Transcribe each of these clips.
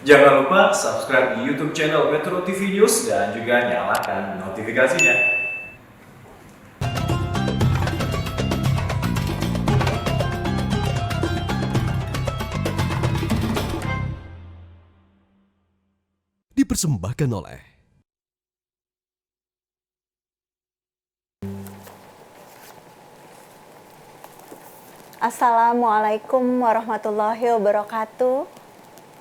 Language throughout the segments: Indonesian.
Jangan lupa subscribe di YouTube channel Metro TV News dan juga nyalakan notifikasinya. Dipersembahkan oleh Assalamualaikum warahmatullahi wabarakatuh.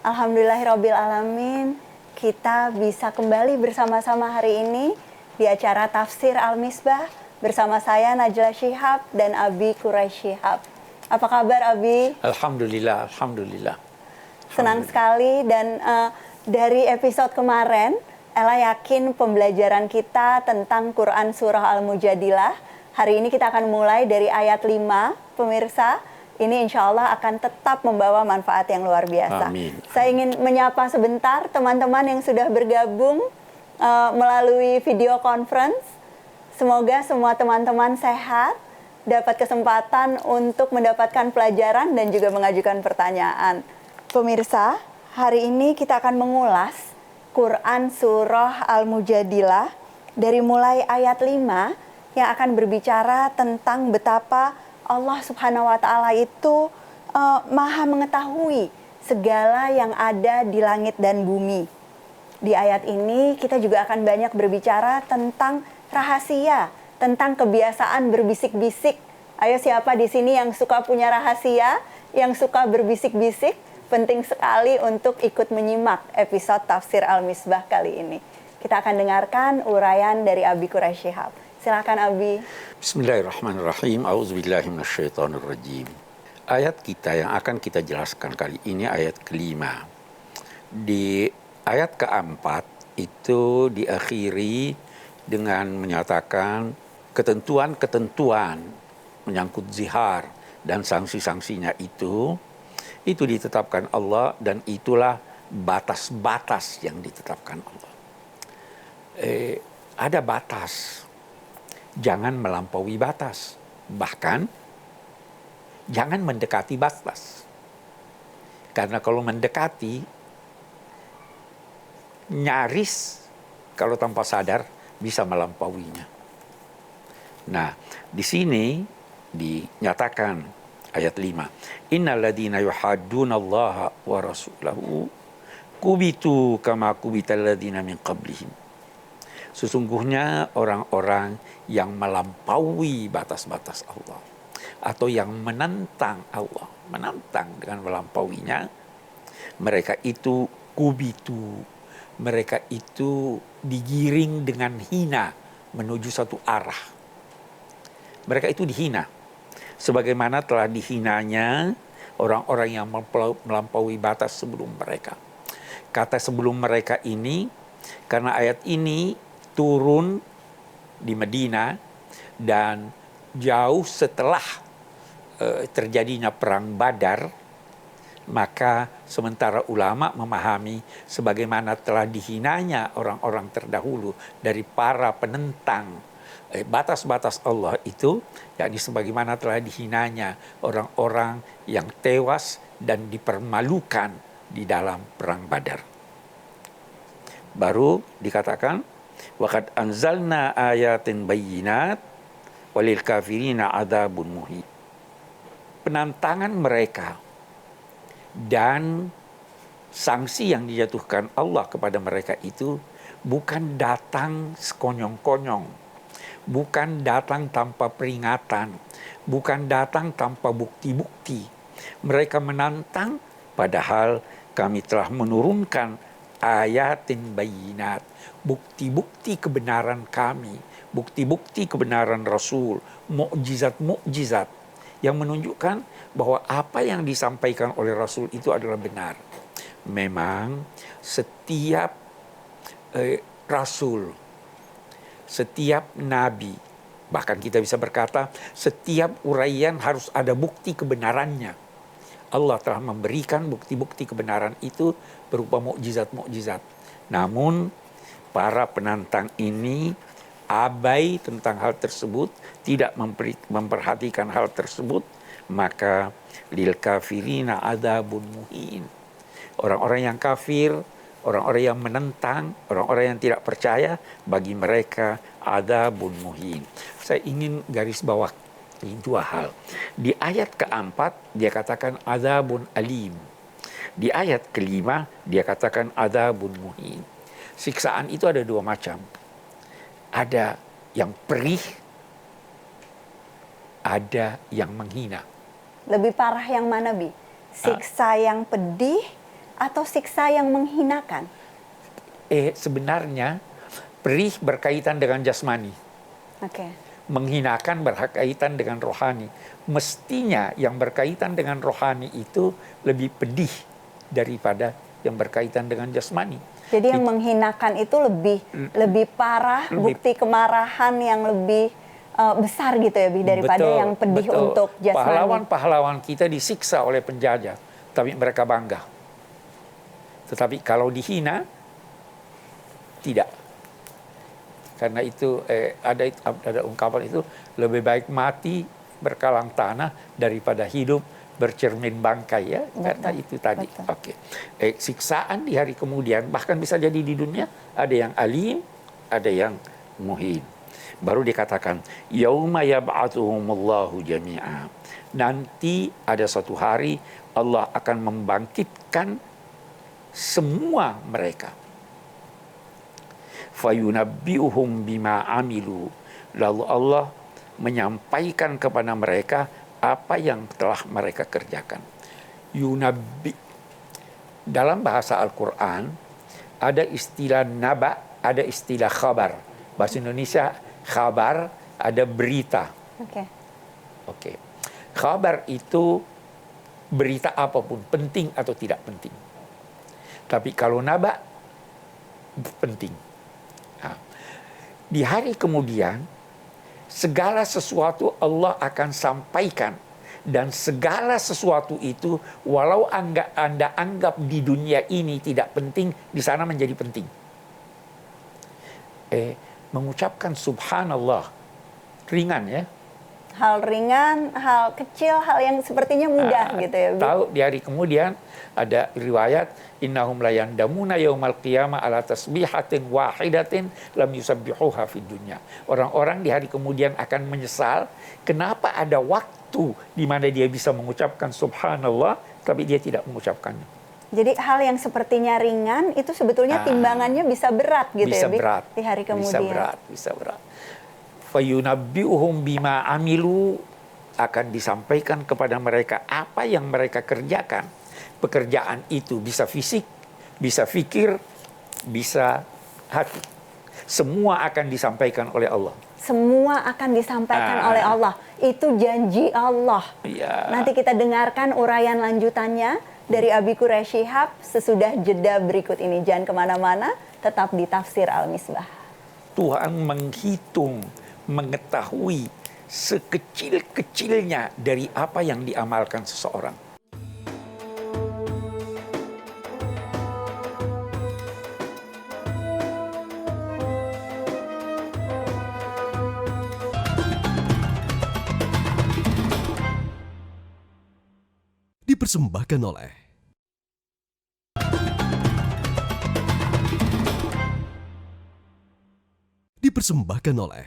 Alhamdulillahirabbil alamin. Kita bisa kembali bersama-sama hari ini di acara Tafsir Al-Misbah bersama saya Najla Shihab dan Abi Quraisy Shihab. Apa kabar Abi? Alhamdulillah, alhamdulillah. Senang sekali dan dari episode kemarin Ella yakin pembelajaran kita tentang Quran Surah Al-Mujadilah. Hari ini kita akan mulai dari ayat 5, pemirsa. Ini insya Allah akan tetap membawa manfaat yang luar biasa. Amin. Saya ingin menyapa sebentar teman-teman yang sudah bergabung melalui video conference. Semoga semua teman-teman sehat, dapat kesempatan untuk mendapatkan pelajaran dan juga mengajukan pertanyaan. Pemirsa, hari ini kita akan mengulas Quran Surah Al-Mujadilah dari mulai ayat 5 yang akan berbicara tentang betapa Allah Subhanahu wa Ta'ala itu Maha mengetahui segala yang ada di langit dan bumi. Di ayat ini kita juga akan banyak berbicara tentang rahasia, tentang kebiasaan berbisik-bisik. Ayo, siapa di sini yang suka punya rahasia, yang suka berbisik-bisik? Penting sekali untuk ikut menyimak episode Tafsir Al-Misbah kali ini. Kita akan dengarkan uraian dari Abi Quraisy Shihab. Silakan Abi. Bismillahirrahmanirrahim. A'udzubillahi minasyaitonirrajim. Ayat kita yang akan kita jelaskan kali ini ayat kelima. Di ayat keempat itu diakhiri dengan menyatakan ketentuan-ketentuan menyangkut zihar dan sanksi-sanksinya itu ditetapkan Allah dan itulah batas-batas yang ditetapkan Allah. Ada batas. Jangan melampaui batas. Bahkan jangan mendekati batas. Karena kalau mendekati nyaris kalau tanpa sadar bisa melampauinya. Nah, di sini dinyatakan ayat 5. Innal ladzina yuhaddunallaha wa rasulahu kubitu kama kubital ladzina min qablihim. Sesungguhnya orang-orang yang melampaui batas-batas Allah atau yang menentang Allah, menentang dengan melampauinya, mereka itu kubitu, mereka itu digiring dengan hina menuju satu arah. Mereka itu dihina. Sebagaimana telah dihinanya orang-orang yang melampaui batas sebelum mereka. Kata sebelum mereka ini, karena ayat ini turun di Madinah dan jauh setelah terjadinya perang Badar, maka sementara ulama memahami sebagaimana telah dihinanya orang-orang terdahulu dari para penentang batas-batas Allah itu, yakni sebagaimana telah dihinanya orang-orang yang tewas dan dipermalukan di dalam perang Badar. Baru dikatakan waqad anzalna ayatin bayyinat walil kafirina adzabun muhin. Penantangan mereka dan sanksi yang dijatuhkan Allah kepada mereka itu bukan datang sekonyong-konyong, bukan datang tanpa peringatan, bukan datang tanpa bukti-bukti. Mereka menantang padahal kami telah menurunkan ayatin bayyinat, bukti-bukti kebenaran kami, bukti-bukti kebenaran Rasul, mukjizat-mukjizat yang menunjukkan bahwa apa yang disampaikan oleh Rasul itu adalah benar. Memang setiap Rasul, setiap Nabi, bahkan kita bisa berkata setiap uraian harus ada bukti kebenarannya. Allah telah memberikan bukti-bukti kebenaran itu berupa mukjizat-mukjizat. Namun para penantang ini abai tentang hal tersebut, tidak memperhatikan hal tersebut, maka lil kafirina adzabun muhin. Orang-orang yang kafir, orang-orang yang menentang, orang-orang yang tidak percaya, bagi mereka adzabun muhin. Saya ingin garis bawah dua hal. Di ayat keempat dia katakan adzabun alim. Di ayat kelima dia katakan adzabun muhin. Siksaan itu ada dua macam. Ada yang perih, ada yang menghina. Lebih parah yang mana, Bi? Siksa yang pedih atau siksa yang menghinakan? Sebenarnya perih berkaitan dengan jasmani. Oke. Menghinakan berkaitan dengan rohani. Mestinya yang berkaitan dengan rohani itu lebih pedih daripada yang berkaitan dengan jasmani. Jadi yang menghinakan itu lebih parah, bukti kemarahan yang lebih besar gitu ya, Bi, daripada Betul, yang pedih betul. untuk jasmani. Pahlawan-pahlawan kita disiksa oleh penjajah, tapi mereka bangga. Tetapi kalau dihina, tidak. Karena itu ada ungkapan itu, lebih baik mati berkalang tanah daripada hidup bercermin bangkai, ya. Karena itu tadi. Oke. Siksaan di hari kemudian bahkan bisa jadi di dunia, ada yang alim, ada yang muhin. Baru dikatakan yauma yab'atsuhumullahu jami'a. Nanti ada suatu hari Allah akan membangkitkan semua mereka. Fayunabbi'uhum bima amilu. Lalu Allah menyampaikan kepada mereka apa yang telah mereka kerjakan. Yunabbi. Dalam bahasa Al-Quran ada istilah naba, ada istilah khabar. Bahasa Indonesia khabar, ada berita. Oke. Khabar itu berita apapun, penting atau tidak penting. Tapi kalau naba, penting. Nah, di hari kemudian, segala sesuatu Allah akan sampaikan. Dan segala sesuatu itu, walau Anda anggap di dunia ini tidak penting, di sana menjadi penting. Mengucapkan subhanallah, ringan ya. Hal ringan, hal kecil, hal yang sepertinya mudah gitu ya. Tahu di hari kemudian ada riwayat innahum la yandamuna yaumal qiyamah ala tasbihatin wahidatin lam yusabbihuha fid dunya. Orang-orang di hari kemudian akan menyesal kenapa ada waktu di mana dia bisa mengucapkan subhanallah tapi dia tidak mengucapkannya. Jadi hal yang sepertinya ringan itu sebetulnya timbangannya bisa berat gitu bisa ya, Bi, berat, di hari kemudian. Bisa berat. Fayunabbi'uhum bima amilu, akan disampaikan kepada mereka apa yang mereka kerjakan. Pekerjaan itu bisa fisik, bisa fikir, bisa hati. Semua akan disampaikan oleh Allah. Semua akan disampaikan oleh Allah. Itu janji Allah. Ya. Nanti kita dengarkan uraian lanjutannya dari Abi Quraish Shihab sesudah jeda berikut ini. Jangan kemana-mana, tetap di Tafsir Al-Misbah. Tuhan menghitung, mengetahui sekecil-kecilnya dari apa yang diamalkan seseorang. Dipersembahkan oleh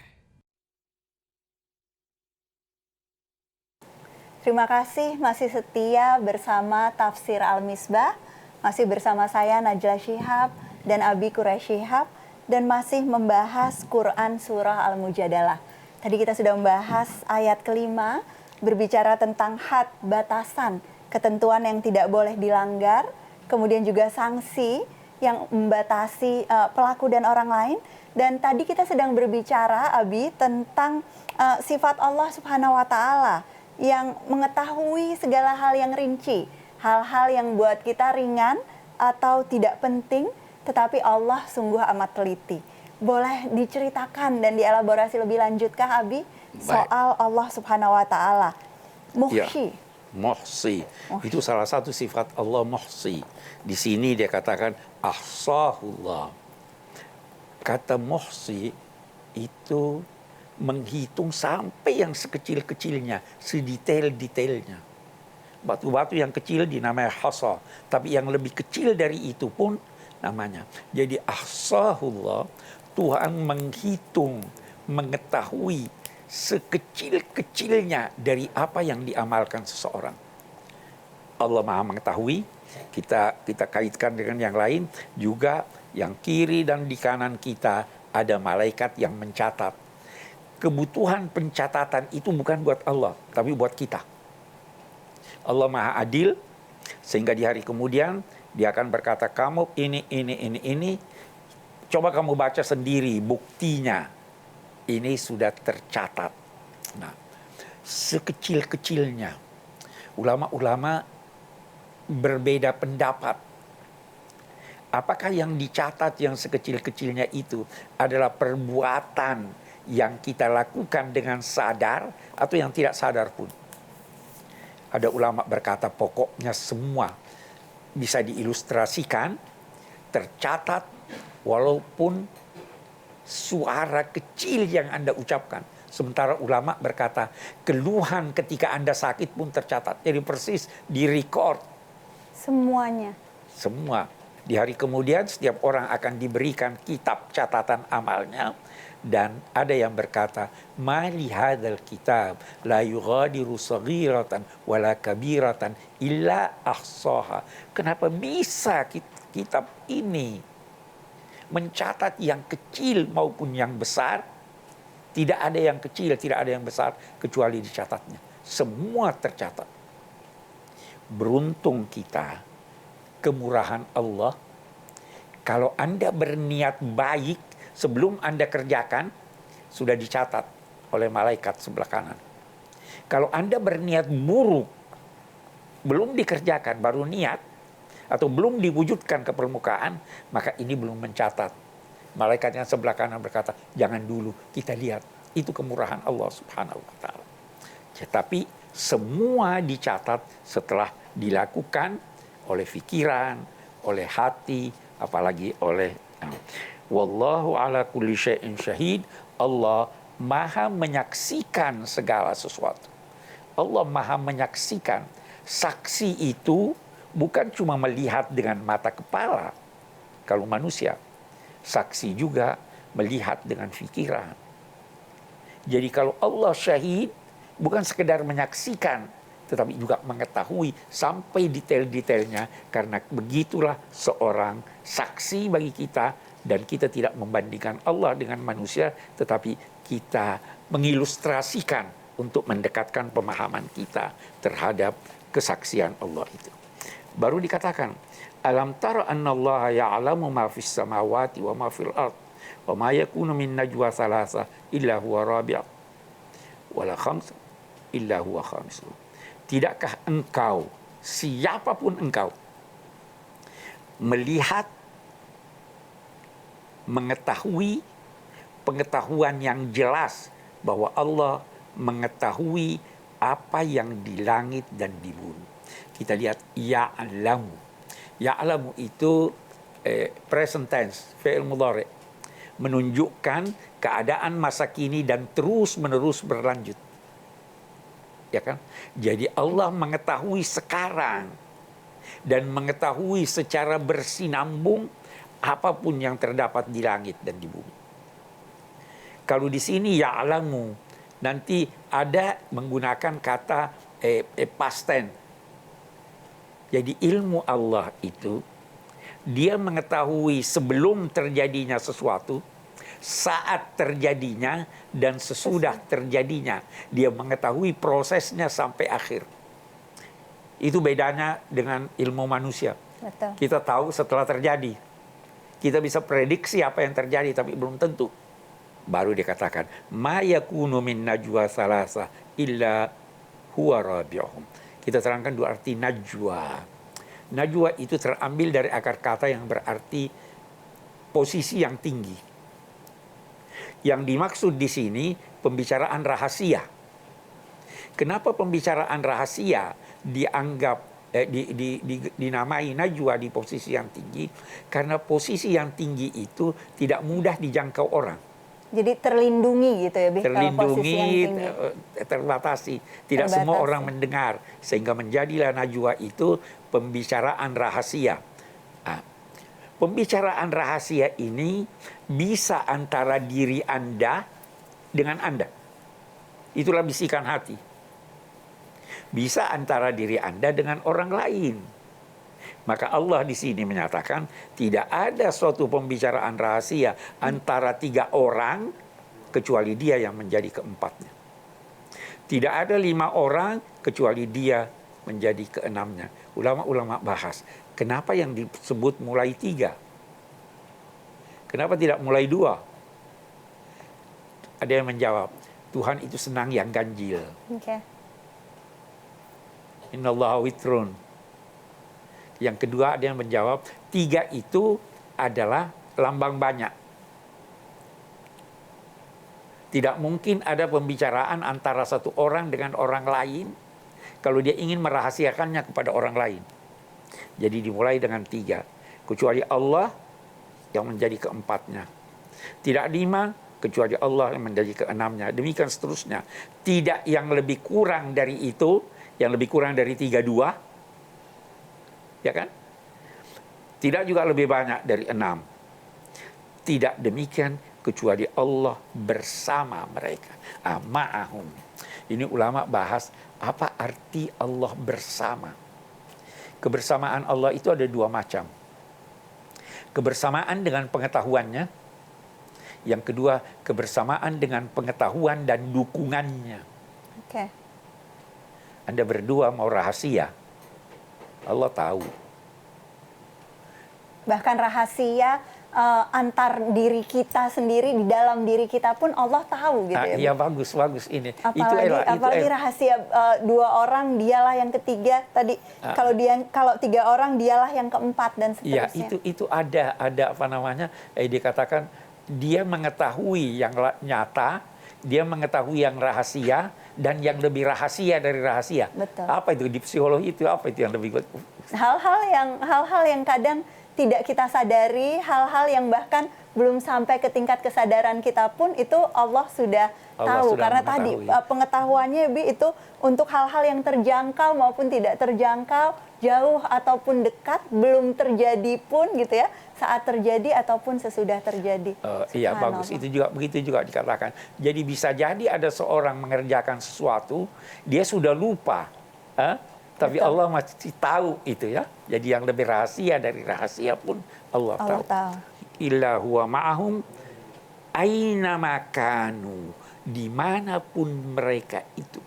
Terima kasih masih setia bersama Tafsir Al-Misbah. Masih bersama saya Najla Shihab dan Abi Quraish Shihab. Dan masih membahas Quran Surah Al-Mujadalah. Tadi kita sudah membahas ayat kelima. Berbicara tentang had, batasan, ketentuan yang tidak boleh dilanggar. Kemudian juga sanksi yang membatasi pelaku dan orang lain. Dan tadi kita sedang berbicara, Abi, tentang sifat Allah Subhanahu wa Ta'ala yang mengetahui segala hal yang rinci, hal-hal yang buat kita ringan atau tidak penting, tetapi Allah sungguh amat teliti. Boleh diceritakan dan dielaborasi lebih lanjutkah, Abi, soal Allah Subhanahu wa Ta'ala? Muhsi. Ya, muhsi. Itu salah satu sifat Allah, muhsi. Di sini dia katakan ahsahullah. Kata muhsi itu menghitung sampai yang sekecil-kecilnya, sedetail-detailnya. Batu-batu yang kecil dinamai hasa. Tapi yang lebih kecil dari itu pun namanya. Jadi ahsahullah, Tuhan menghitung, mengetahui sekecil-kecilnya dari apa yang diamalkan seseorang. Allah Maha mengetahui, kita kaitkan dengan yang lain, juga yang kiri dan di kanan kita ada malaikat yang mencatat. Kebutuhan pencatatan itu bukan buat Allah, tapi buat kita. Allah Maha Adil, sehingga di hari kemudian Dia akan berkata, kamu ini. Coba kamu baca sendiri buktinya. Ini sudah tercatat. Nah, sekecil-kecilnya. Ulama-ulama berbeda pendapat. Apakah yang dicatat yang sekecil-kecilnya itu adalah perbuatan yang kita lakukan dengan sadar atau yang tidak sadar pun? Ada ulama berkata pokoknya semua bisa diilustrasikan, tercatat, walaupun suara kecil yang Anda ucapkan. Sementara ulama berkata keluhan ketika Anda sakit pun tercatat. Jadi persis direcord. Semuanya. Semua. Di hari kemudian setiap orang akan diberikan kitab catatan amalnya. Dan ada yang berkata, ma li hadzal kitab la yughadiru saghiratan wala kabiratan illa ahsaha. Kenapa bisa kitab ini mencatat yang kecil maupun yang besar? Tidak ada yang kecil, tidak ada yang besar kecuali dicatatnya. Semua tercatat. Beruntung kita, kemurahan Allah. Kalau Anda berniat baik, sebelum Anda kerjakan, sudah dicatat oleh malaikat sebelah kanan. Kalau Anda berniat buruk, belum dikerjakan, baru niat, atau belum diwujudkan ke permukaan, maka ini belum mencatat. Malaikat yang sebelah kanan berkata, jangan dulu, kita lihat. Itu kemurahan Allah subhanahu wa ta'ala. Tetapi semua dicatat setelah dilakukan oleh pikiran, oleh hati, apalagi oleh... Wallahu ala kulli syai'in syahid. Allah maha menyaksikan segala sesuatu. Allah maha menyaksikan. Saksi itu bukan cuma melihat dengan mata kepala. Kalau manusia, saksi juga melihat dengan pikiran. Jadi kalau Allah syahid, bukan sekedar menyaksikan, tetapi juga mengetahui sampai detail-detailnya. Karena begitulah seorang saksi bagi kita. Dan kita tidak membandingkan Allah dengan manusia, tetapi kita mengilustrasikan untuk mendekatkan pemahaman kita terhadap kesaksian Allah itu. Baru dikatakan, alam tara anna Allah ya'lamu ma fis samawati wa ma fil ard wa ma yakunu min najwa thalatha illa huwa rabi' wala khamsa illa huwa khamisu. Tidakkah engkau, siapapun engkau, melihat, mengetahui pengetahuan yang jelas bahwa Allah mengetahui apa yang di langit dan di bumi. Kita lihat ya'lamu. Ya'lamu itu present tense, fi'il mudhari', menunjukkan keadaan masa kini dan terus-menerus berlanjut. Ya kan? Jadi Allah mengetahui sekarang dan mengetahui secara bersinambung apapun yang terdapat di langit dan di bumi. Kalau di sini ya'lamu, nanti ada menggunakan kata past tense. Jadi ilmu Allah itu, dia mengetahui sebelum terjadinya sesuatu, saat terjadinya, dan sesudah terjadinya. Dia mengetahui prosesnya sampai akhir. Itu bedanya dengan ilmu manusia. Betul. Kita tahu setelah terjadi. Kita bisa prediksi apa yang terjadi, tapi belum tentu. Baru dikatakan, ma yakunu min najwa thalatha illa huwa rabi'uhum. Kita terangkan dua arti najwa. Najwa itu terambil dari akar kata yang berarti posisi yang tinggi. Yang dimaksud di sini pembicaraan rahasia. Kenapa pembicaraan rahasia dianggap dinamai najwa di posisi yang tinggi? Karena posisi yang tinggi itu tidak mudah dijangkau orang. Jadi terlindungi gitu ya, Bi, kalau posisi yang tinggi. terbatasi. Tidak semua Terbatasi. orang mendengar, sehingga menjadilah najwa itu pembicaraan rahasia. Nah, pembicaraan rahasia ini bisa antara diri Anda dengan Anda. Itulah bisikan hati. Bisa antara diri Anda dengan orang lain. Maka Allah di sini menyatakan tidak ada suatu pembicaraan rahasia antara 3 orang kecuali dia yang menjadi keempatnya. Tidak ada 5 orang kecuali dia menjadi keenamnya. Ulama-ulama bahas, kenapa yang disebut mulai 3? Kenapa tidak mulai 2? Ada yang menjawab, Tuhan itu senang yang ganjil. Oke. Innallaha witrun. Yang kedua ada yang menjawab 3 itu adalah lambang banyak. Tidak mungkin ada pembicaraan antara satu orang dengan orang lain kalau dia ingin merahasiakannya kepada orang lain. Jadi dimulai dengan 3. Kecuali Allah yang menjadi keempatnya. Tidak 5 kecuali Allah yang menjadi keenamnya. Demikian seterusnya. Tidak yang lebih kurang dari itu, yang lebih kurang dari 3, 2. Ya kan? Tidak juga lebih banyak dari 6. Tidak demikian kecuali Allah bersama mereka. Ma'ahum. Ini ulama bahas apa arti Allah bersama. Kebersamaan Allah itu ada 2 macam. Kebersamaan dengan pengetahuannya. Yang kedua, kebersamaan dengan pengetahuan dan dukungannya. Oke. Anda berdua mau rahasia, Allah tahu. Bahkan rahasia antar diri kita sendiri, di dalam diri kita pun Allah tahu gitu ya. Iya, bagus ini. Apalagi rahasia 2 orang dialah yang ketiga tadi. Kalau 3 orang dialah yang keempat dan Iya, seterusnya. itu ada apa namanya? Dikatakan dia mengetahui yang nyata, dia mengetahui yang rahasia dan yang lebih rahasia dari rahasia. Betul. Apa itu di psikologi itu? Apa itu yang lebih Hal-hal yang kadang tidak kita sadari, hal-hal yang bahkan belum sampai ke tingkat kesadaran kita pun itu Allah sudah tahu. Karena tadi pengetahuannya, Bi, itu untuk hal-hal yang terjangkau maupun tidak terjangkau, jauh ataupun dekat, belum terjadi pun gitu ya, saat terjadi ataupun sesudah terjadi. Iya, bagus. Itu juga begitu juga dikatakan. Jadi bisa jadi ada seorang mengerjakan sesuatu, dia sudah lupa. Tapi betul. Allah masih tahu itu ya. Jadi yang lebih rahasia dari rahasia pun Allah tahu. Illa huwa ma'ahum aina makanu, dimanapun mereka itu.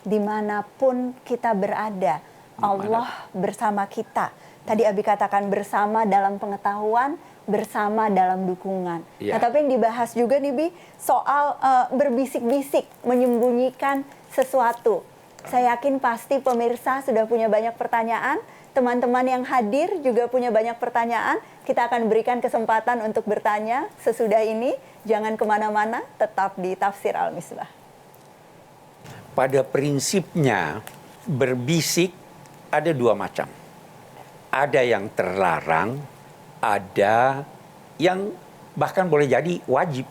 Dimanapun kita berada, Allah bersama kita. Tadi Abi katakan bersama dalam pengetahuan, bersama dalam dukungan. Ya. Nah, tapi yang dibahas juga nih, Bi, soal berbisik-bisik, menyembunyikan sesuatu. Saya yakin pasti pemirsa sudah punya banyak pertanyaan, teman-teman yang hadir juga punya banyak pertanyaan. Kita akan berikan kesempatan untuk bertanya sesudah ini. Jangan kemana-mana, tetap di Tafsir Al-Misbah. Pada prinsipnya, berbisik ada 2 macam. Ada yang terlarang, ada yang bahkan boleh jadi wajib.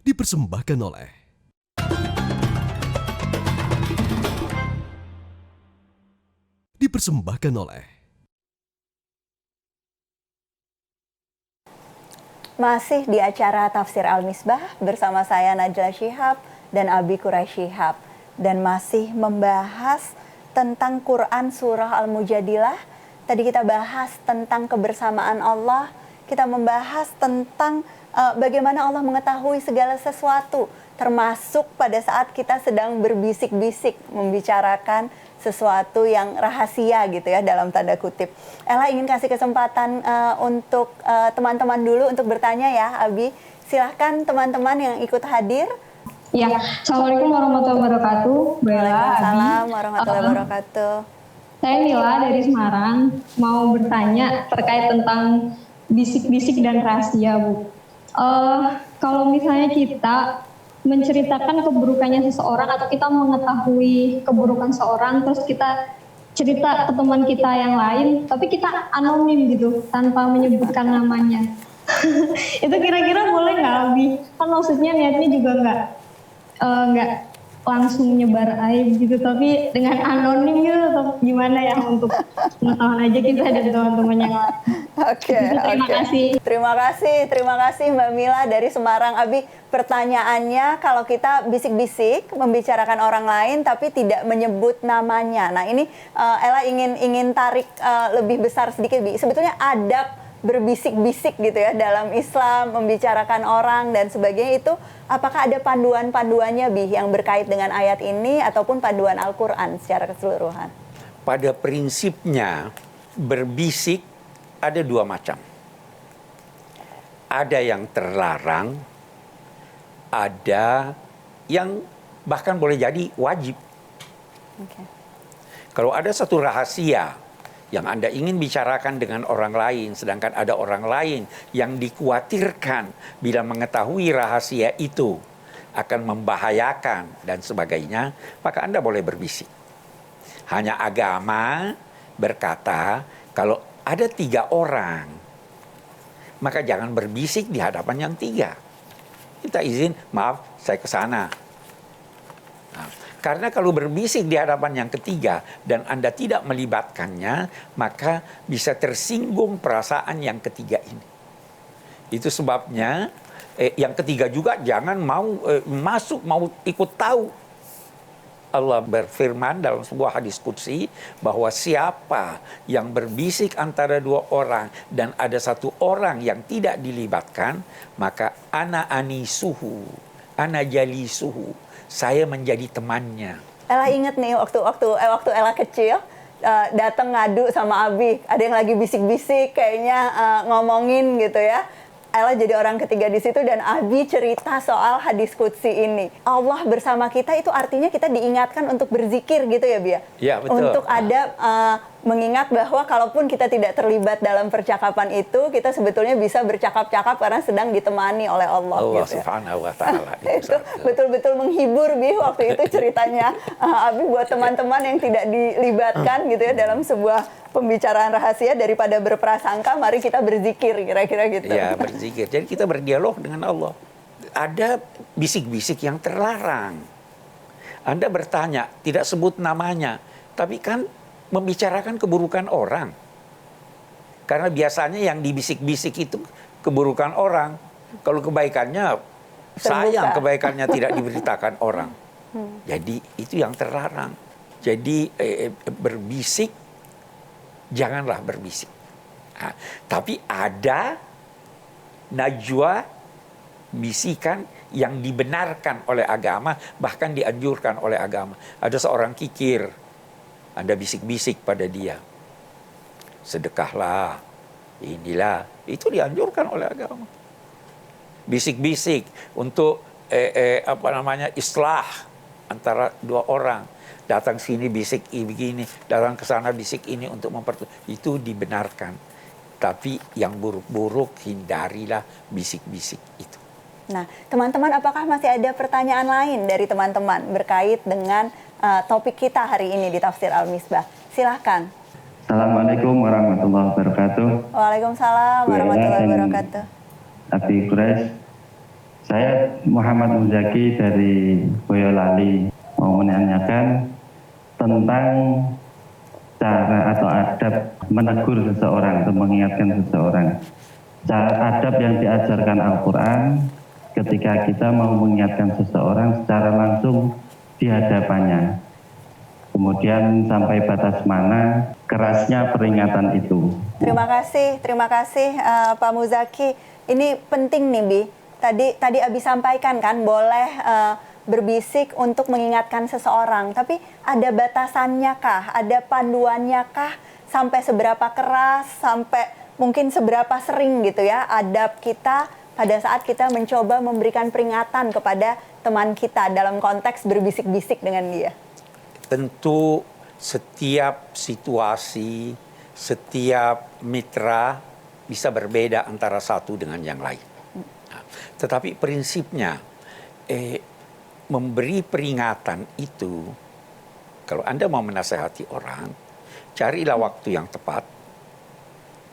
Dipersembahkan oleh Masih di acara Tafsir Al-Misbah bersama saya Najla Shihab dan Abi Quraish Shihab, dan masih membahas tentang Quran surah Al-Mujadilah. Tadi kita bahas tentang kebersamaan Allah, kita membahas tentang bagaimana Allah mengetahui segala sesuatu, termasuk pada saat kita sedang berbisik-bisik membicarakan sesuatu yang rahasia gitu ya, dalam tanda kutip. Ella ingin kasih kesempatan untuk teman-teman dulu untuk bertanya ya, Abi. Silahkan teman-teman yang ikut hadir. Ya, Assalamualaikum warahmatullahi wabarakatuh. Waalaikumsalam warahmatullahi wabarakatuh. Saya Mila dari Semarang, mau bertanya terkait tentang bisik-bisik dan rahasia, Bu. Kalau misalnya kita menceritakan keburukannya seseorang atau kita mengetahui keburukan seorang terus kita cerita ke teman kita yang lain tapi kita anonim gitu tanpa menyebutkan namanya. Itu kira-kira boleh nggak, Abi? Kan maksudnya niatnya juga nggak langsung nyebar aib gitu, tapi dengan anonim gitu, atau gimana ya untuk pengetahuan aja kita dan teman-teman yang lain. Oke. Terima kasih. Terima kasih Mbak Mila dari Semarang. Abi, pertanyaannya kalau kita bisik-bisik membicarakan orang lain tapi tidak menyebut namanya. Nah ini Ella ingin tarik lebih besar sedikit, Bi. Sebetulnya adab berbisik-bisik gitu ya dalam Islam, membicarakan orang dan sebagainya itu apakah ada panduan-panduannya, Bi, yang berkait dengan ayat ini ataupun panduan Al-Quran secara keseluruhan? Pada prinsipnya berbisik ada dua macam. Ada yang terlarang, ada yang bahkan boleh jadi wajib. Okay. Kalau ada satu rahasia yang Anda ingin bicarakan dengan orang lain, sedangkan ada orang lain yang dikhawatirkan bila mengetahui rahasia itu akan membahayakan dan sebagainya, maka Anda boleh berbisik. Hanya agama berkata, kalau ada 3 orang, maka jangan berbisik di hadapan yang 3. Kita izin, maaf, saya ke sana. Nah, karena kalau berbisik di hadapan yang ketiga dan Anda tidak melibatkannya, maka bisa tersinggung perasaan yang ketiga ini. Itu sebabnya yang ketiga juga jangan mau masuk, mau ikut tahu. Allah berfirman dalam sebuah hadis qudsi bahwa siapa yang berbisik antara 2 orang dan ada 1 orang yang tidak dilibatkan, maka ana anisuhu, ana jalisuhu. Saya menjadi temannya. Ella inget nih waktu Ella kecil datang ngadu sama Abi, ada yang lagi bisik-bisik kayaknya ngomongin gitu ya. Ella jadi orang ketiga di situ dan Abi cerita soal hadis qudsi ini. Allah bersama kita itu artinya kita diingatkan untuk berzikir gitu ya, Bia? Ya, betul. Untuk ada mengingat bahwa kalaupun kita tidak terlibat dalam percakapan itu, kita sebetulnya bisa bercakap-cakap karena sedang ditemani oleh Allah. Allah gitu ya. Subhanahu wa Ta'ala. Itu betul-betul menghibur, Bi, waktu itu ceritanya Abi buat teman-teman yang tidak dilibatkan gitu ya dalam sebuah pembicaraan rahasia, daripada berprasangka, mari kita berzikir, kira-kira gitu. Ya, berzikir. Jadi kita berdialog dengan Allah. Ada bisik-bisik yang terlarang. Anda bertanya, tidak sebut namanya, tapi kan membicarakan keburukan orang. Karena biasanya yang dibisik-bisik itu keburukan orang. Kalau kebaikannya, sayang kebaikannya tidak diberitakan orang. Jadi itu yang terlarang. Jadi berbisik, janganlah berbisik. Nah, tapi ada najwa, bisikan yang dibenarkan oleh agama, bahkan dianjurkan oleh agama. Ada seorang kikir, Anda bisik-bisik pada dia, sedekahlah, inilah, itu dianjurkan oleh agama. Bisik-bisik untuk islah antara 2 orang. Datang sini bisik begini, datang ke sana bisik ini untuk itu dibenarkan. Tapi yang buruk-buruk hindarilah bisik-bisik itu. Nah, teman-teman, apakah masih ada pertanyaan lain dari teman-teman berkait dengan topik kita hari ini di Tafsir Al-Misbah? Silahkan. Assalamualaikum warahmatullahi wabarakatuh. Waalaikumsalam warahmatullahi wabarakatuh. Abi Quraisy, saya Muhammad Muzaki dari Boyolali mau menanyakan tentang cara atau adab menegur seseorang atau mengingatkan seseorang. Adab yang diajarkan Al-Quran ketika kita mau mengingatkan seseorang secara langsung di hadapannya. Kemudian sampai batas mana kerasnya peringatan itu. Terima kasih Pak Muzaki. Ini penting nih, Bi. Tadi Abi sampaikan kan boleh berbisik untuk mengingatkan seseorang, tapi ada batasannya kah? Ada panduannya kah? Sampai seberapa keras, sampai mungkin seberapa sering gitu ya adab kita pada saat kita mencoba memberikan peringatan kepada teman kita dalam konteks berbisik-bisik dengan dia? Tentu setiap situasi, setiap mitra bisa berbeda antara satu dengan yang lain. Nah, tetapi prinsipnya memberi peringatan itu, kalau Anda mau menasehati orang, carilah waktu yang tepat,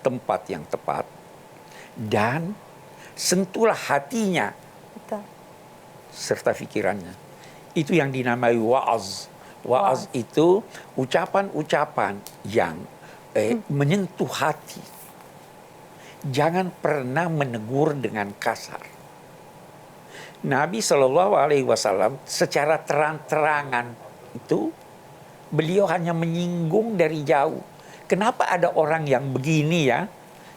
tempat yang tepat, dan sentuhlah hatinya Betul. serta pikirannya. Itu yang dinamai wa'az. Wa'az itu ucapan-ucapan yang menyentuh hati. Jangan pernah menegur dengan kasar. Nabi SAW secara terang-terangan itu beliau hanya menyinggung dari jauh. Kenapa ada orang yang begini ya?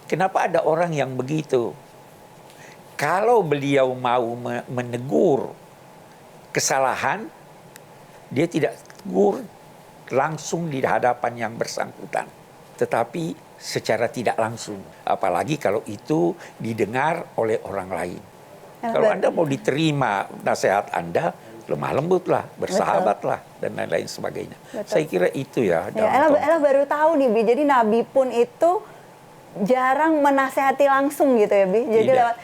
Kenapa ada orang yang begitu? Kalau beliau mau menegur kesalahan, dia tidak tegur langsung di hadapan yang bersangkutan, tetapi secara tidak langsung. Apalagi kalau itu didengar oleh orang lain. Kalau Anda mau diterima nasihat Anda, lemah lembutlah, bersahabatlah, dan lain-lain sebagainya. Betul. Saya kira itu ya. Ella baru tahu nih Bi, jadi Nabi pun itu jarang menasehati langsung gitu ya Bi. Jadi Tidak. lewat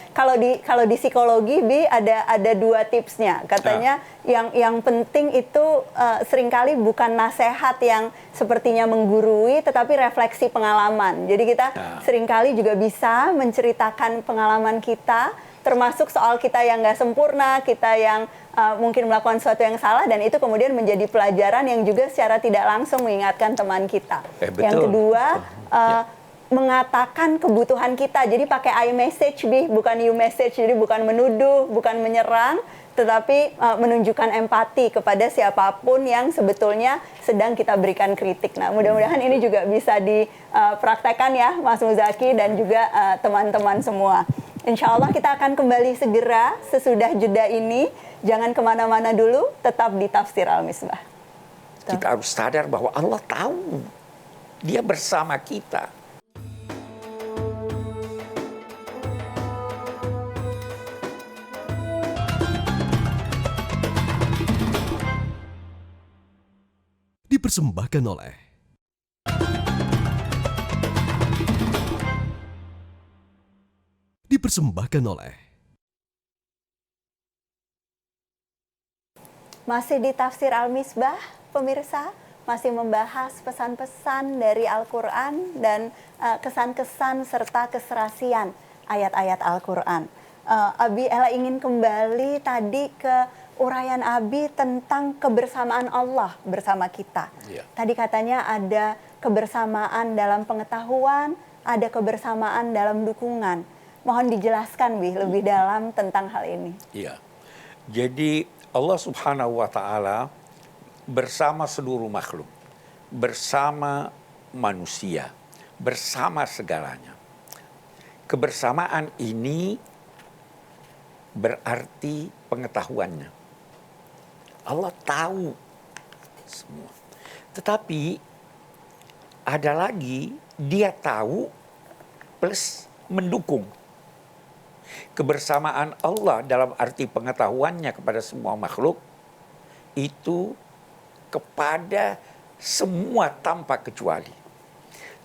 kalau di psikologi Bi ada dua tipsnya. Katanya yang penting itu seringkali bukan nasihat yang sepertinya menggurui, tetapi refleksi pengalaman. Jadi kita seringkali juga bisa menceritakan pengalaman kita, termasuk soal kita yang nggak sempurna, kita yang mungkin melakukan sesuatu yang salah, dan itu kemudian menjadi pelajaran yang juga secara tidak langsung mengingatkan teman kita. Betul. Yang kedua, mengatakan kebutuhan kita. Jadi pakai I message, Bi, bukan you message. Jadi bukan menuduh, bukan menyerang, tetapi menunjukkan empati kepada siapapun yang sebetulnya sedang kita berikan kritik. Nah, mudah-mudahan ini juga bisa dipraktekkan ya, Mas Muzaki dan juga teman-teman semua. Insya Allah kita akan kembali segera sesudah jeda ini. Jangan kemana-mana dulu, tetap di Tafsir Al-Misbah. Kita harus sadar bahwa Allah tahu. Dia bersama kita. Dipersembahkan oleh Masih di Tafsir Al-Misbah, pemirsa, masih membahas pesan-pesan dari Al-Quran dan kesan-kesan serta keserasian ayat-ayat Al-Quran. Abi, Ella ingin kembali tadi ke uraian Abi tentang kebersamaan Allah bersama kita. Ya. Tadi katanya ada kebersamaan dalam pengetahuan, ada kebersamaan dalam dukungan. Mohon dijelaskan, Bi, lebih dalam tentang hal ini. Iya. Jadi Allah Subhanahu wa Ta'ala bersama seluruh makhluk, bersama manusia, bersama segalanya. Kebersamaan ini berarti pengetahuannya. Allah tahu semua. Tetapi ada lagi, dia tahu plus mendukung. Kebersamaan Allah dalam arti pengetahuannya kepada semua makhluk itu kepada semua tanpa kecuali.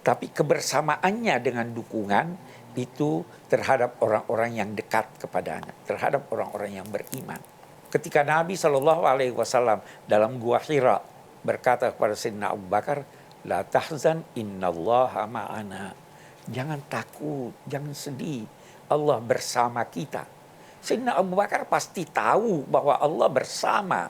Tapi kebersamaannya dengan dukungan itu terhadap orang-orang yang dekat kepadanya, terhadap orang-orang yang beriman. Ketika Nabi SAW dalam Gua Hira berkata kepada Sayyidina Abu Bakar, "La tahzan innallaha ma'ana." Jangan takut, jangan sedih. Allah bersama kita. Sayyidina Abu Bakar pasti tahu bahwa Allah bersama,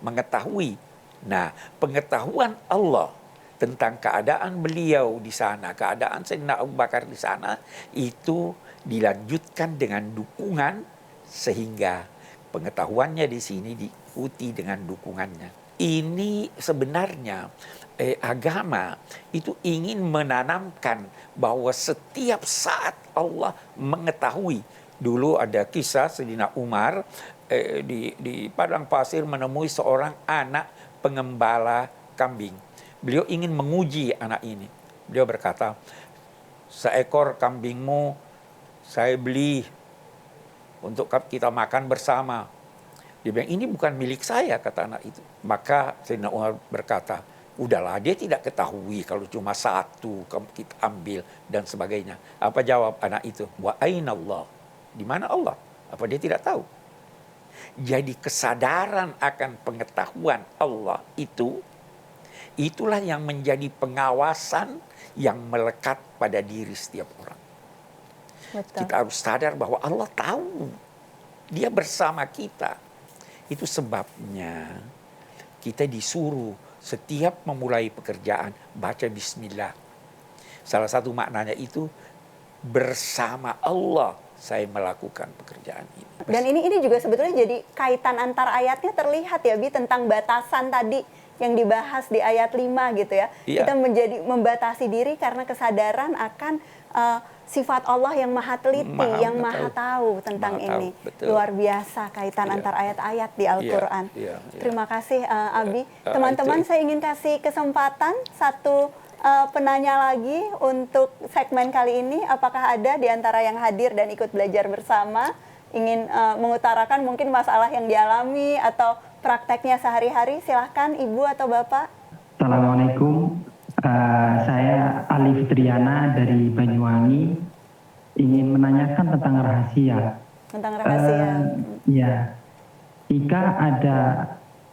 mengetahui. Nah, pengetahuan Allah tentang keadaan beliau di sana, keadaan Sayyidina Abu Bakar di sana, itu dilanjutkan dengan dukungan sehingga pengetahuannya di sini diikuti dengan dukungannya. Ini sebenarnya agama itu ingin menanamkan bahwa setiap saat Allah mengetahui. Dulu ada kisah Sayyidina Umar di padang pasir menemui seorang anak pengembala kambing. Beliau ingin menguji anak ini. Beliau berkata, "Seekor kambingmu saya beli untuk kita makan bersama." Dia bilang, "Ini bukan milik saya," kata anak itu. Maka Sayyidina Umar berkata, "Udahlah, dia tidak ketahui kalau cuma satu kita ambil dan sebagainya." Apa jawab anak itu? "Wa aina Allah?" Di mana Allah? Apa dia tidak tahu? Jadi kesadaran akan pengetahuan Allah itulah yang menjadi pengawasan yang melekat pada diri setiap orang. Betul. Kita harus sadar bahwa Allah tahu. Dia bersama kita. Itu sebabnya kita disuruh setiap memulai pekerjaan baca bismillah. Salah satu maknanya itu bersama Allah saya melakukan pekerjaan ini. Dan ini juga sebetulnya jadi kaitan antar ayatnya terlihat ya Bi, tentang batasan tadi yang dibahas di ayat 5 gitu ya. Iya. Kita membatasi diri karena kesadaran akan sifat Allah yang maha teliti, yang maha tahu tentang Maha tahu, ini. betul. Luar biasa kaitan Iya. antar ayat-ayat di Al-Quran. Iya. Terima kasih Abi. Teman-teman, saya ingin kasih kesempatan satu penanya lagi untuk segmen kali ini. Apakah ada di antara yang hadir dan ikut belajar bersama ingin mengutarakan mungkin masalah yang dialami atau prakteknya sehari-hari? Silahkan Ibu atau Bapak. Assalamualaikum, saya Ali Fitriana dari Banyuwangi, ingin menanyakan tentang rahasia. Tentang rahasia. Ya, jika ada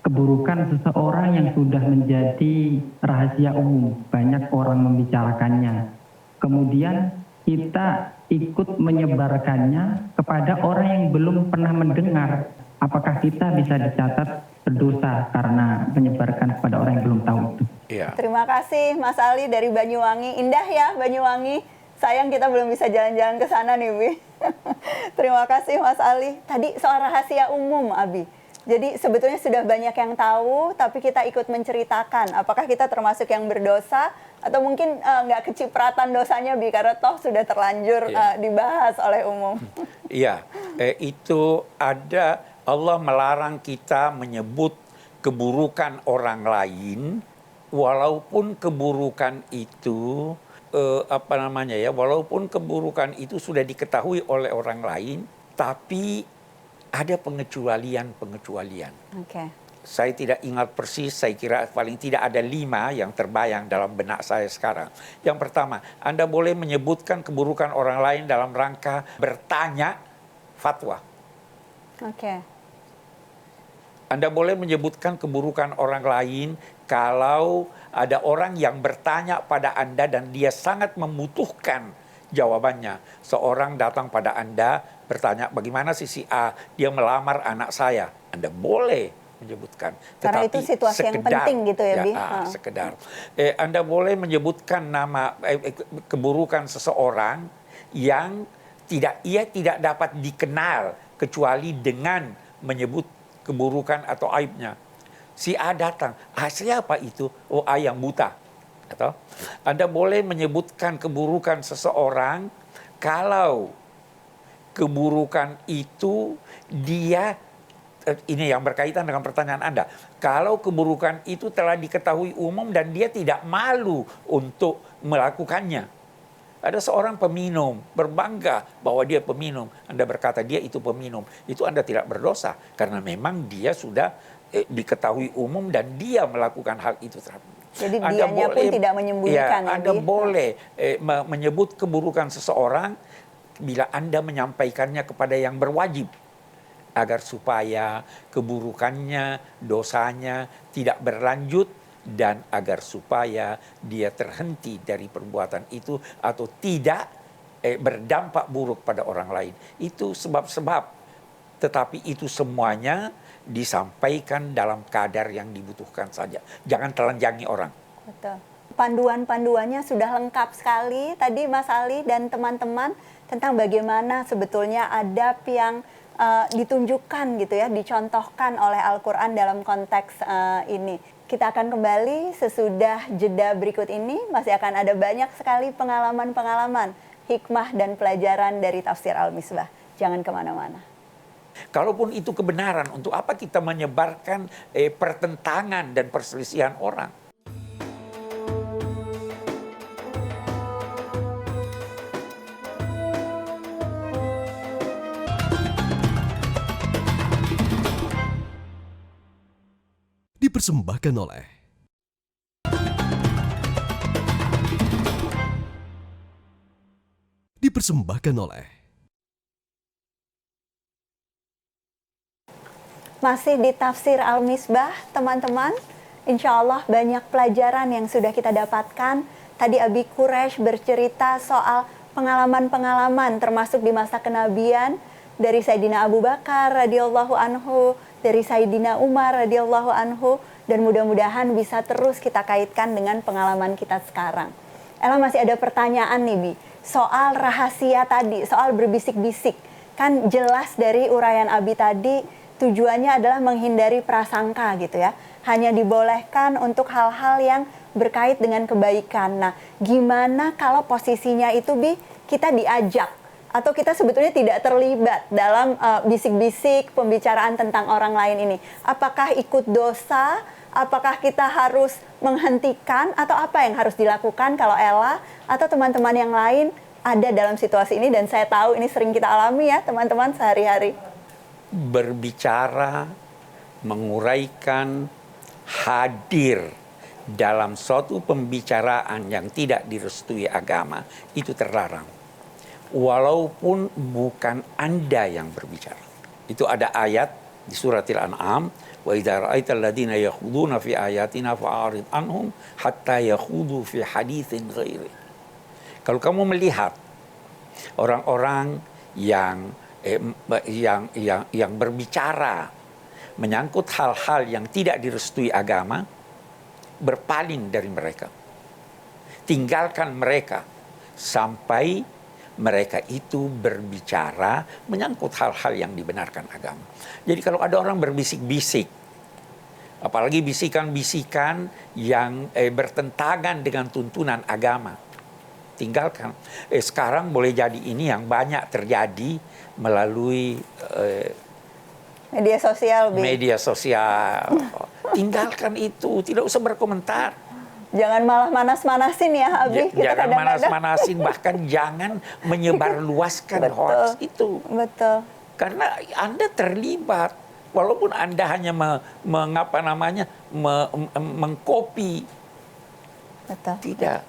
keburukan seseorang yang sudah menjadi rahasia umum, banyak orang membicarakannya, kemudian kita ikut menyebarkannya kepada orang yang belum pernah mendengar, apakah kita bisa dicatat berdosa karena menyebarkan kepada orang yang belum tahu itu? Iya. Terima kasih Mas Ali dari Banyuwangi. Indah ya Banyuwangi. Sayang kita belum bisa jalan-jalan ke sana nih, Bi. Terima kasih Mas Ali. Tadi soal rahasia umum, Abi. Jadi sebetulnya sudah banyak yang tahu, tapi kita ikut menceritakan. Apakah kita termasuk yang berdosa atau mungkin nggak kecipratan dosanya, Bi, karena toh sudah terlanjur dibahas oleh umum. Iya, itu ada, Allah melarang kita menyebut keburukan orang lain, walaupun keburukan itu walaupun keburukan itu sudah diketahui oleh orang lain, tapi ada pengecualian. Oke. Saya tidak ingat persis, saya kira paling tidak ada 5 yang terbayang dalam benak saya sekarang. Yang pertama, Anda boleh menyebutkan keburukan orang lain dalam rangka bertanya fatwa. Oke. Anda boleh menyebutkan keburukan orang lain kalau ada orang yang bertanya pada Anda dan dia sangat membutuhkan jawabannya. Seorang datang pada Anda bertanya, bagaimana si A, dia melamar anak saya. Anda boleh menyebutkan. Karena tetapi itu situasi yang penting gitu ya, Bi. Sekedar. Anda boleh menyebutkan nama keburukan seseorang yang ia tidak dapat dikenal kecuali dengan menyebut keburukan atau aibnya. Si A datang, siapa itu? Oh, A yang buta. Atau Anda boleh menyebutkan keburukan seseorang kalau keburukan itu ini yang berkaitan dengan pertanyaan Anda. Kalau keburukan itu telah diketahui umum dan dia tidak malu untuk melakukannya. Ada seorang peminum, berbangga bahwa dia peminum. Anda berkata dia itu peminum. Itu Anda tidak berdosa. Karena memang dia sudah diketahui umum dan dia melakukan hal itu. Jadi dianya pun tidak menyembunyikan. Ya, Anda boleh menyebut keburukan seseorang bila Anda menyampaikannya kepada yang berwajib. Agar supaya keburukannya, dosanya tidak berlanjut dan agar supaya dia terhenti dari perbuatan itu atau tidak berdampak buruk pada orang lain. Itu sebab-sebab. Tetapi itu semuanya disampaikan dalam kadar yang dibutuhkan saja. Jangan telanjangi orang. Betul. Panduan-panduannya sudah lengkap sekali tadi Mas Ali dan teman-teman tentang bagaimana sebetulnya adab yang ditunjukkan gitu ya, dicontohkan oleh Al-Quran dalam konteks ini. Kita akan kembali sesudah jeda berikut ini. Masih akan ada banyak sekali pengalaman-pengalaman, hikmah dan pelajaran dari tafsir Al-Misbah. Jangan kemana-mana. Kalaupun itu kebenaran, untuk apa kita menyebarkan pertentangan dan perselisihan orang? Dipersembahkan oleh Masih di Tafsir Al-Misbah, teman-teman. Insya Allah banyak pelajaran yang sudah kita dapatkan. Tadi Abi Quraisy bercerita soal pengalaman-pengalaman termasuk di masa kenabian dari Sayyidina Abu Bakar radhiyallahu anhu, dari Sayyidina Umar radhiyallahu anhu, dan mudah-mudahan bisa terus kita kaitkan dengan pengalaman kita sekarang. Ella masih ada pertanyaan nih Bi, soal rahasia tadi, soal berbisik-bisik. Kan jelas dari uraian Abi tadi tujuannya adalah menghindari prasangka gitu ya. Hanya dibolehkan untuk hal-hal yang berkait dengan kebaikan. Nah, gimana kalau posisinya itu Bi, kita diajak atau kita sebetulnya tidak terlibat dalam bisik-bisik pembicaraan tentang orang lain ini? Apakah ikut dosa? Apakah kita harus menghentikan atau apa yang harus dilakukan kalau Ella atau teman-teman yang lain ada dalam situasi ini? Dan saya tahu ini sering kita alami ya teman-teman sehari-hari. Berbicara, menguraikan, hadir dalam suatu pembicaraan yang tidak direstui agama itu terlarang. Walaupun bukan Anda yang berbicara. Itu ada ayat di surat Al-An'am, wa idza ra'aital ladzina yakhuduna fi ayatina fa'arid anhum hatta yakhudu fi haditsin ghairi. Kalau kamu melihat orang-orang yang berbicara menyangkut hal-hal yang tidak direstui agama, berpaling dari mereka. Tinggalkan mereka sampai mereka itu berbicara menyangkut hal-hal yang dibenarkan agama. Jadi kalau ada orang berbisik-bisik, apalagi bisikan-bisikan yang bertentangan dengan tuntunan agama, tinggalkan. Sekarang boleh jadi ini yang banyak terjadi melalui media sosial, Bi. Media sosial. Tinggalkan itu, tidak usah berkomentar. Jangan malah manas-manasin ya, Abi. Kita Jangan kadang-kadang manas-manasin, bahkan jangan menyebarluaskan hoax itu. Betul. Karena Anda terlibat, walaupun Anda hanya mengcopy. Betul. Tidak.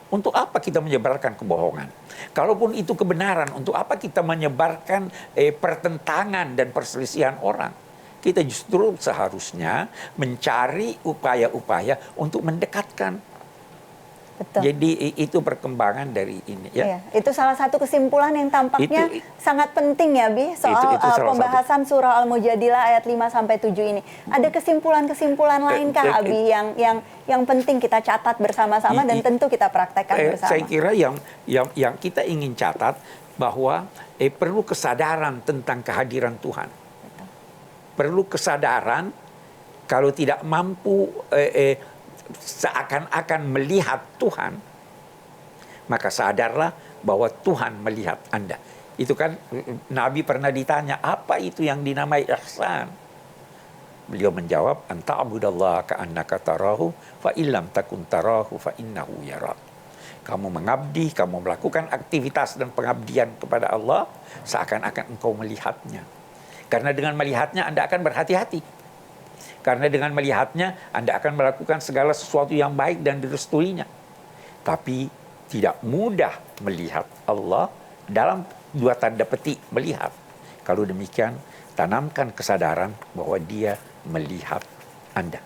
Untuk apa kita menyebarkan kebohongan? Kalaupun itu kebenaran, untuk apa kita menyebarkan pertentangan dan perselisihan orang? Kita justru seharusnya mencari upaya-upaya untuk mendekatkan. Betul. Jadi itu perkembangan dari ini. Ya. Iya, itu salah satu kesimpulan yang tampaknya sangat penting ya, Bi, soal pembahasan surah Al-Mujadilah ayat 5-7 ini. Ada kesimpulan-kesimpulan lainkah, Abi, yang penting kita catat bersama-sama dan tentu kita praktekkan bersama? Saya kira yang kita ingin catat bahwa perlu kesadaran tentang kehadiran Tuhan. Perlu kesadaran kalau tidak mampu seakan-akan melihat Tuhan, maka sadarlah bahwa Tuhan melihat Anda. Itu kan Nabi pernah ditanya, apa itu yang dinamai ihsan? Beliau menjawab, anta'budallaha ka'annaka tarahu fa illam takun tarahu fa innahu yarak. Kamu mengabdi, kamu melakukan aktivitas dan pengabdian kepada Allah seakan-akan engkau melihatnya. Karena dengan melihatnya Anda akan berhati-hati. Karena dengan melihatnya Anda akan melakukan segala sesuatu yang baik dan direstuinya. Tapi tidak mudah melihat Allah dalam dua tanda petik melihat. Kalau demikian, tanamkan kesadaran bahwa Dia melihat Anda.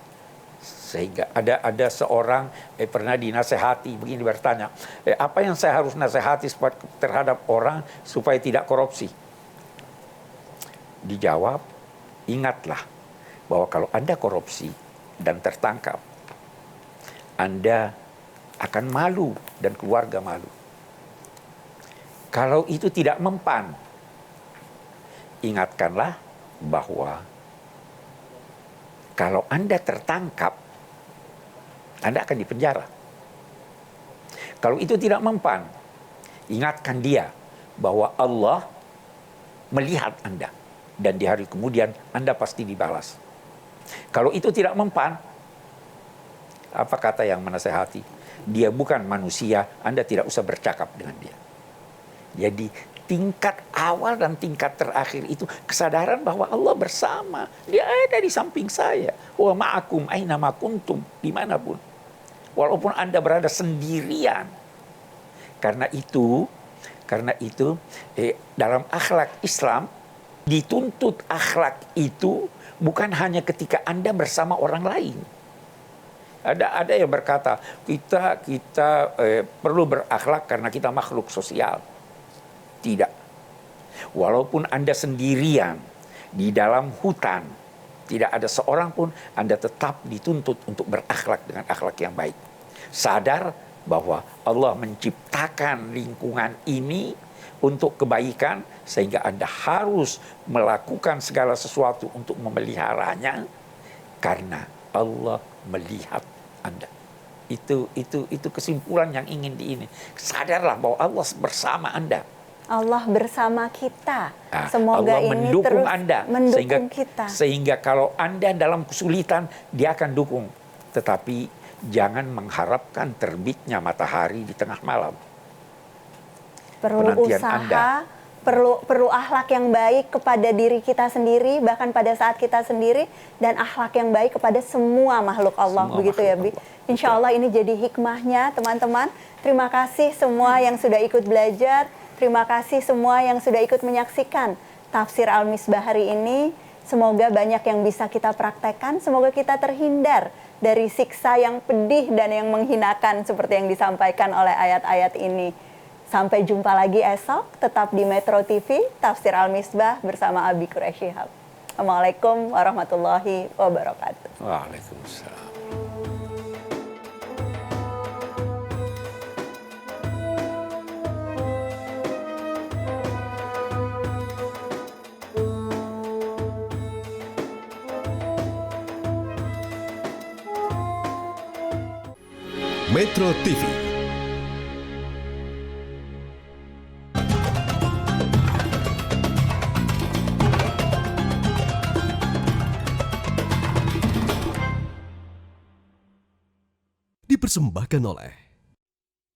Sehingga ada seorang pernah dinasehati begini, bertanya, apa yang saya harus nasehati terhadap orang supaya tidak korupsi? Dijawab, ingatlah bahwa kalau Anda korupsi dan tertangkap, Anda akan malu dan keluarga malu. Kalau itu tidak mempan, ingatkanlah bahwa kalau Anda tertangkap, Anda akan dipenjara. Kalau itu tidak mempan, ingatkan dia bahwa Allah melihat Anda. Dan di hari kemudian Anda pasti dibalas. Kalau itu tidak mempan, apa kata yang menasehati? Dia bukan manusia, Anda tidak usah bercakap dengan dia. Jadi tingkat awal dan tingkat terakhir itu kesadaran bahwa Allah bersama. Dia ada di samping saya. Wa ma'akum aina ma kuntum, dimanapun. Walaupun Anda berada sendirian. Karena itu dalam akhlak Islam, dituntut akhlak itu bukan hanya ketika Anda bersama orang lain. Ada yang berkata kita perlu berakhlak karena kita makhluk sosial. Tidak. Walaupun Anda sendirian di dalam hutan, tidak ada seorang pun, Anda tetap dituntut untuk berakhlak dengan akhlak yang baik. Sadar bahwa Allah menciptakan lingkungan ini untuk kebaikan, sehingga Anda harus melakukan segala sesuatu untuk memeliharanya karena Allah melihat Anda. Itu kesimpulan yang ingin ini. Sadarlah bahwa Allah bersama Anda. Allah bersama kita. Nah, Semoga Allah ini mendukung terus Anda mendukung kita. sehingga kalau Anda dalam kesulitan, Dia akan dukung. Tetapi jangan mengharapkan terbitnya matahari di tengah malam. Perlu Penantian usaha, Anda. perlu akhlak yang baik kepada diri kita sendiri, bahkan pada saat kita sendiri, dan akhlak yang baik kepada semua makhluk Allah. Semua Begitu ya, Bi? makhluk Allah. Insya Allah ini jadi hikmahnya, teman-teman. Terima kasih semua yang sudah ikut belajar. Terima kasih semua yang sudah ikut menyaksikan Tafsir Al-Misbah hari ini. Semoga banyak yang bisa kita praktekkan. Semoga kita terhindar dari siksa yang pedih dan yang menghinakan seperti yang disampaikan oleh ayat-ayat ini. Sampai jumpa lagi esok, tetap di Metro TV, Tafsir Al-Misbah bersama Abi Quraish Shihab. Assalamualaikum warahmatullahi wabarakatuh. Waalaikumsalam. Metro TV. Dipersembahkan oleh